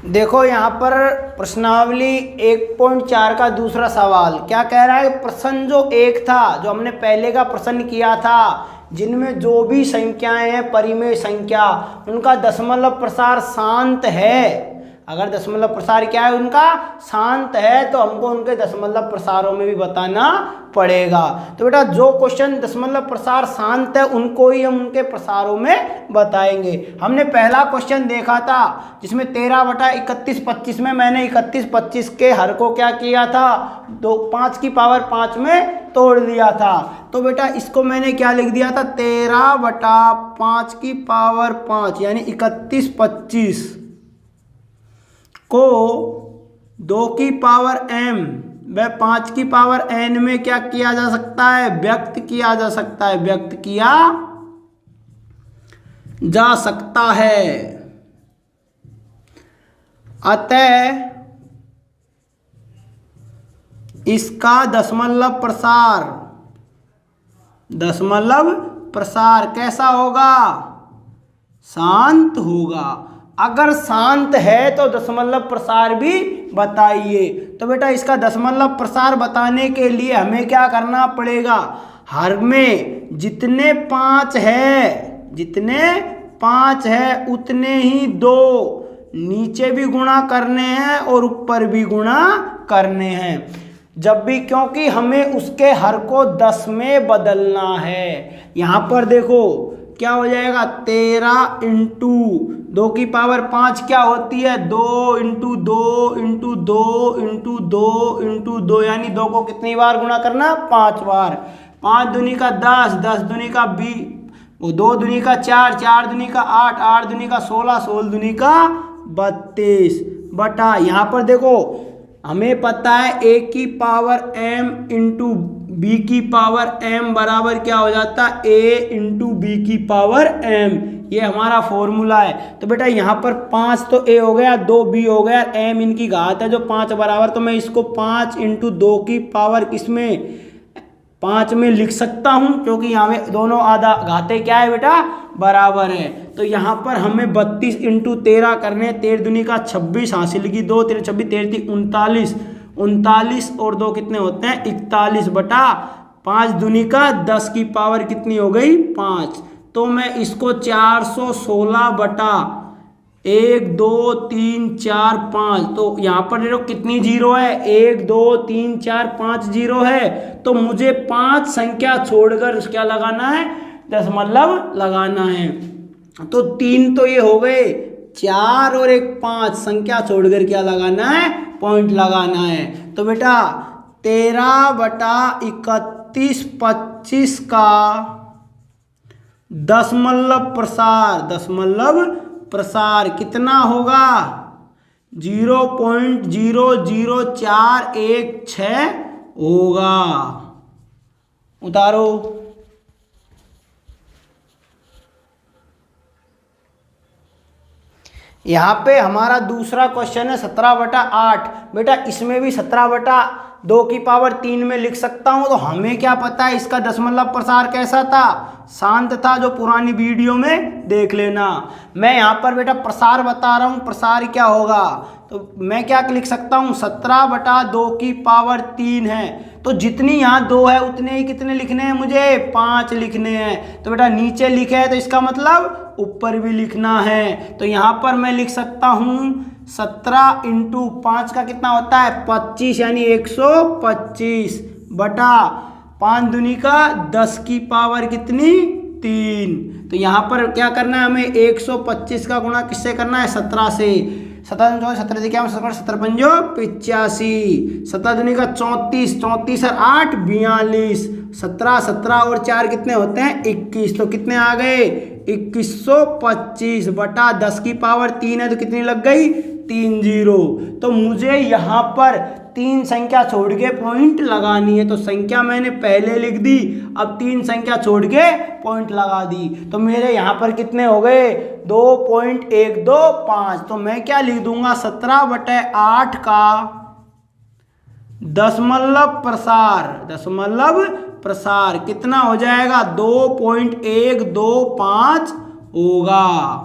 देखो यहाँ पर प्रश्नावली 1.4 का दूसरा सवाल क्या कह रहा है। प्रश्न जो एक था, जो हमने पहले का प्रश्न किया था, जिनमें जो भी संख्याएं हैं परिमेय संख्या, उनका दशमलव प्रसार शांत है। अगर दशमलव प्रसार क्या है उनका शांत है, तो हमको उनके दशमलव प्रसारों में भी बताना पड़ेगा। तो बेटा जो क्वेश्चन दशमलव प्रसार शांत है उनको ही हम उनके प्रसारों में बताएंगे। हमने पहला क्वेश्चन देखा था जिसमें 13/31/25 में मैंने 31/25 के हर को क्या किया था, 5 की पावर 5 में तोड़ दिया था। तो बेटा इसको मैंने क्या लिख दिया था, 13/5 की पावर 5 यानी 31/25 को 2 की पावर m व 5 की पावर n में क्या किया जा सकता है, व्यक्त किया जा सकता है, व्यक्त किया जा सकता है। अतः इसका दशमलव प्रसार कैसा होगा, शांत होगा। अगर शांत है तो दशमलव प्रसार भी बताइए। तो बेटा इसका दशमलव प्रसार बताने के लिए हमें क्या करना पड़ेगा, हर में जितने 5 है उतने ही 2 नीचे भी गुणा करने हैं और ऊपर भी गुणा करने हैं जब भी, क्योंकि हमें उसके हर को 10 में बदलना है। यहाँ पर देखो क्या हो जाएगा, 13 इंटू 2 की पावर 5 क्या होती है, 2 इंटू 2 इंटू 2 इंटू 2 इंटू 2, यानी 2 को कितनी बार गुणा करना, 5 बार। 5 दूनी का 10, 10 दूनी का 20, 2 दूनी का 4, 4 दूनी का 8, 8 दूनी का 16, 16 दूनी का 32 बटा, यहाँ पर देखो हमें पता है a की पावर m इंटू बी की पावर m बराबर क्या हो जाता है, a इंटू बी की पावर m, ये हमारा फॉर्मूला है। तो बेटा यहाँ पर 5 तो a हो गया, 2 b हो गया, m इनकी घात है जो 5 बराबर, तो मैं इसको 5 इंटू 2 की पावर किसमें 5 में लिख सकता हूँ, क्योंकि यहाँ में दोनों आधा घाते क्या है बेटा, बराबर है। तो यहाँ पर हमें 32 इंटू 13 करने, 13 दूनी का 26 हासिल की 2, 13 26 13 39, 39 और 2 कितने होते हैं, 41 बटा 5 दूनी का 10 की पावर कितनी हो गई, 5। तो मैं इसको 416 बटा 1 2 3 4 5, तो यहाँ पर देखो कितनी जीरो है, 1 2 3 4 5 जीरो है। तो मुझे 5 संख्या छोड़कर क्या लगाना है, दशमलव लगाना है। तो 3 तो ये हो गए, 4 और 1 5 संख्या छोड़कर क्या लगाना है, पॉइंट लगाना है। तो बेटा 13/31/25 का दशमलव प्रसार कितना होगा, 0.00416 होगा। उतारो। यहाँ पे हमारा दूसरा क्वेश्चन है 17/8। बेटा इसमें भी 17/2 की पावर 3 में लिख सकता हूँ। तो हमें क्या पता है इसका दशमलव प्रसार कैसा था, शांत था, जो पुरानी वीडियो में देख लेना। मैं यहाँ पर बेटा प्रसार बता रहा हूँ, प्रसार क्या होगा। तो मैं क्या लिख सकता हूँ, 17/2 की पावर 3 है, तो जितनी यहाँ 2 है उतने ही कितने लिखने हैं, मुझे 5 लिखने हैं। तो बेटा नीचे लिखे है तो इसका मतलब ऊपर भी लिखना है। तो यहाँ पर मैं लिख सकता हूँ 17 इंटू 5 का कितना होता है, 25 यानी 125 बटा 5 दूनी का 10 की पावर कितनी, 3। तो यहाँ पर क्या करना है, हमें 125 का गुणा किससे करना है, 17 से। 17 17 क्या 17 पंजो 85, 17 दूनी का 34, 34 और 8 42, 17 17 और 4 कितने होते हैं, 21। तो कितने आ गए, 2125 बटा 10 की पावर 3 है, तो कितनी लग गई, 3 जीरो। तो मुझे यहाँ पर 3 संख्या छोड़ के पॉइंट लगानी है। तो संख्या मैंने पहले लिख दी, अब 3 संख्या छोड़ के पॉइंट लगा दी। तो मेरे यहाँ पर कितने हो गए, 2.125। तो मैं क्या लिख दूंगा, 17/8 का दशमलव प्रसार कितना हो जाएगा, 2.125 होगा।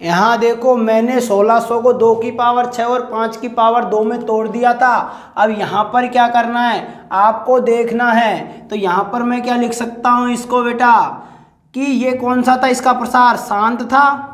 यहाँ देखो मैंने 1600 को 2 की पावर 6 और 5 की पावर 2 में तोड़ दिया था। अब यहाँ पर क्या करना है आपको देखना है। तो यहाँ पर मैं क्या लिख सकता हूँ इसको बेटा कि ये कौन सा था, इसका प्रसार शांत था,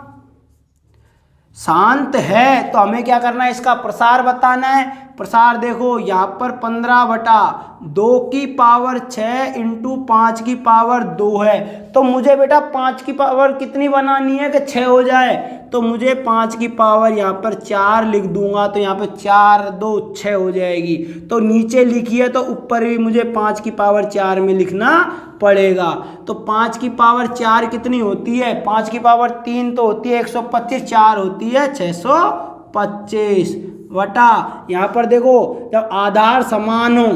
शांत है। तो हमें क्या करना है इसका प्रसार बताना है। प्रसार देखो यहाँ पर 15/2 की पावर 6 इंटू 5 की पावर 2 है। तो मुझे बेटा 5 की पावर कितनी बनानी है कि 6 हो जाए। तो मुझे 5 की पावर यहाँ पर 4 लिख दूंगा। तो यहाँ पर 4 2 6 हो जाएगी। तो नीचे लिखिए तो ऊपर भी मुझे 5 की पावर 4 में लिखना पड़ेगा। तो 5 की पावर 4 कितनी होती है, 5 की पावर 3 तो होती है 125, 4 होती है 625 बटा यहाँ पर देखो जब आधार समान हो,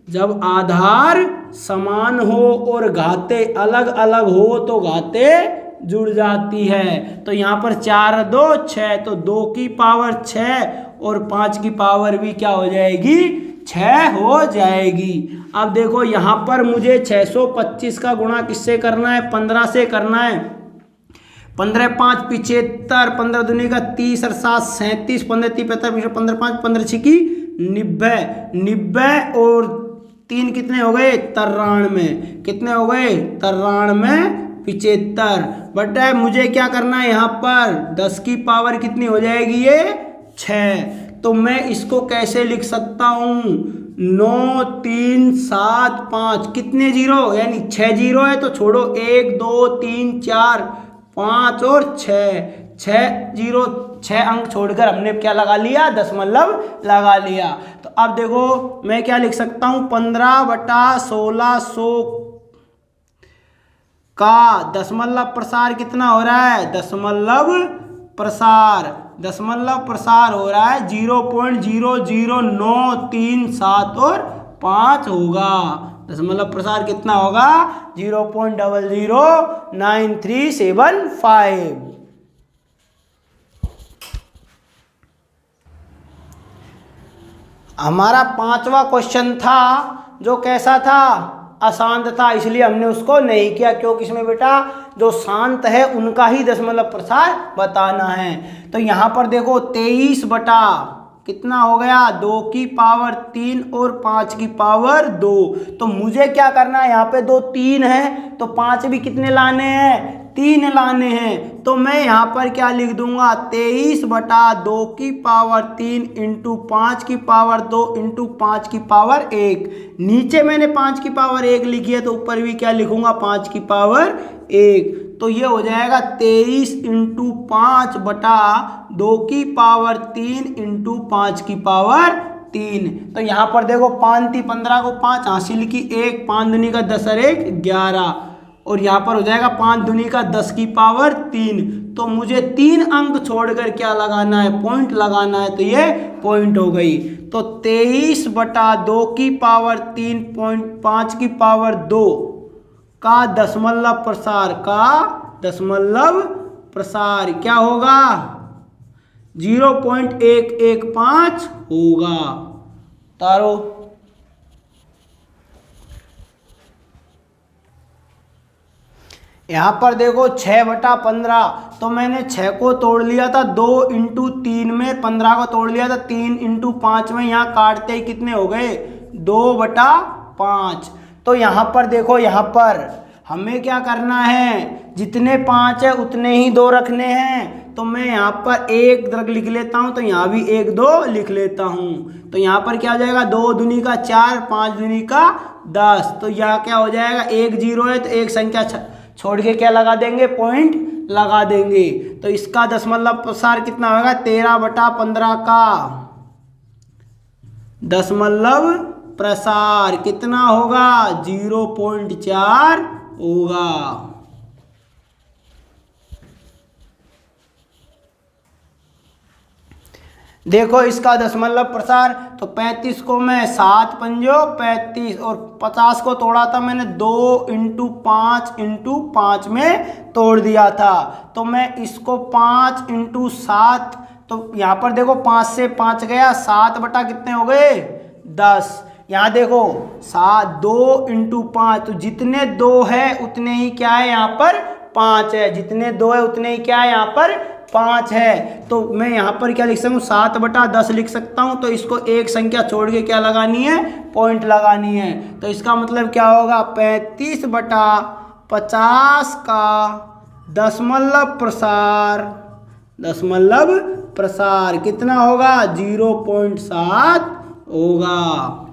जब आधार समान हो और घाते अलग अलग हो तो घाते जुड़ जाती है। तो यहाँ पर 4 2 6 तो 2 की पावर 6 और 5 की पावर भी क्या हो जाएगी 6 हो जाएगी। अब देखो यहाँ पर मुझे 625 का गुणा किससे करना है, 15 से करना है। 15 5 75, 15 दूनी का 30 और 7 37, 15 3 45, 15 5 15 6 की 90, 90 और 3 कितने हो गए 93, कितने हो गए 93 75 बटा मुझे क्या करना है यहाँ पर 10 की पावर कितनी हो जाएगी ये 6। तो मैं इसको कैसे लिख सकता हूँ 9 3 7 5 कितने जीरो यानी 6 जीरो है। तो छोड़ो 1 2 3 4 5 और 6 जीरो 6 अंक छोड़कर हमने क्या लगा लिया दशमलव लगा लिया। तो अब देखो मैं क्या लिख सकता हूँ 15/1600 का दशमलव प्रसार कितना हो रहा है, दशमलव प्रसार हो रहा है 0.00937 और 5 होगा। दशमलव प्रसार कितना होगा 0.009375। हमारा 5वां क्वेश्चन था जो कैसा था अशांत था, इसलिए हमने उसको नहीं किया क्योंकि इसमें बेटा जो शांत है उनका ही दशमलव प्रसार बताना है। तो यहाँ पर देखो 23 बटा कितना हो गया 2 की पावर 3 और 5 की पावर 2। तो मुझे क्या करना है यहाँ पे 2 3 है तो 5 भी कितने लाने हैं 3 लाने हैं। तो मैं यहाँ पर क्या लिख दूंगा 23 बटा 2 की पावर 3 इंटू 5 की पावर 2 इंटू 5 की पावर 1। नीचे मैंने 5 की पावर 1 लिखी है तो ऊपर भी क्या लिखूंगा 5 की पावर 1। तो ये हो जाएगा 23 इंटू 5 बटा 2 की पावर 3 इंटू 5 की पावर 3। तो यहाँ पर देखो 5 थी 15 को 5 हासिल की 1, 5 दूनी का 10 और 1 11 और यहाँ पर हो जाएगा 5 दूनी का 10 की पावर 3। तो मुझे 3 अंक छोड़कर क्या लगाना है पॉइंट लगाना है। तो ये पॉइंट हो गई। तो 23 बटा 2 की पावर 3.5 की पावर 2 का दशमलव प्रसार क्या होगा 0.115 होगा। तारो यहाँ पर देखो 6/15 तो मैंने 6 को तोड़ लिया था 2 इंटू 3 में, 15 को तोड़ लिया था 3 इंटू 5 में, यहाँ काटते ही कितने हो गए 2/5। तो यहाँ पर देखो यहाँ पर हमें क्या करना है जितने 5 है उतने ही 2 रखने हैं। तो मैं यहाँ पर 1 दरग लिख लेता हूँ तो यहाँ भी 1 2 लिख लेता हूँ। तो यहाँ पर क्या हो जाएगा 2 दूनी का 4, 5 दूनी का 10। तो यहाँ क्या हो जाएगा 1 0 है तो एक संख्या छोड़ के क्या लगा देंगे पॉइंट लगा देंगे। तो इसका दशमलव प्रसार कितना होगा 13/15 का दशमलव प्रसार कितना होगा 0.4 होगा। देखो इसका दशमलव प्रसार तो 35 को मैं 7 पंजो 35 और 50 को तोड़ा था मैंने 2 इंटू 5 में तोड़ दिया था। तो मैं इसको 5 इंटू 7 तो यहाँ पर देखो 5 से 5 गया 7 बटा कितने हो गए 10। यहाँ देखो 2 इंटू 5 तो जितने 2 है उतने ही क्या है यहाँ पर 5 है, जितने 2 है उतने ही क्या है यहाँ पर 5 है, तो मैं यहाँ पर क्या लिख सकता हूँ 7/10 लिख सकता हूँ। तो इसको एक संख्या छोड़ के क्या लगानी है, पॉइंट लगानी है। तो इसका मतलब क्या होगा 35/50 का दशमलव प्रसार कितना होगा 0.7 होगा।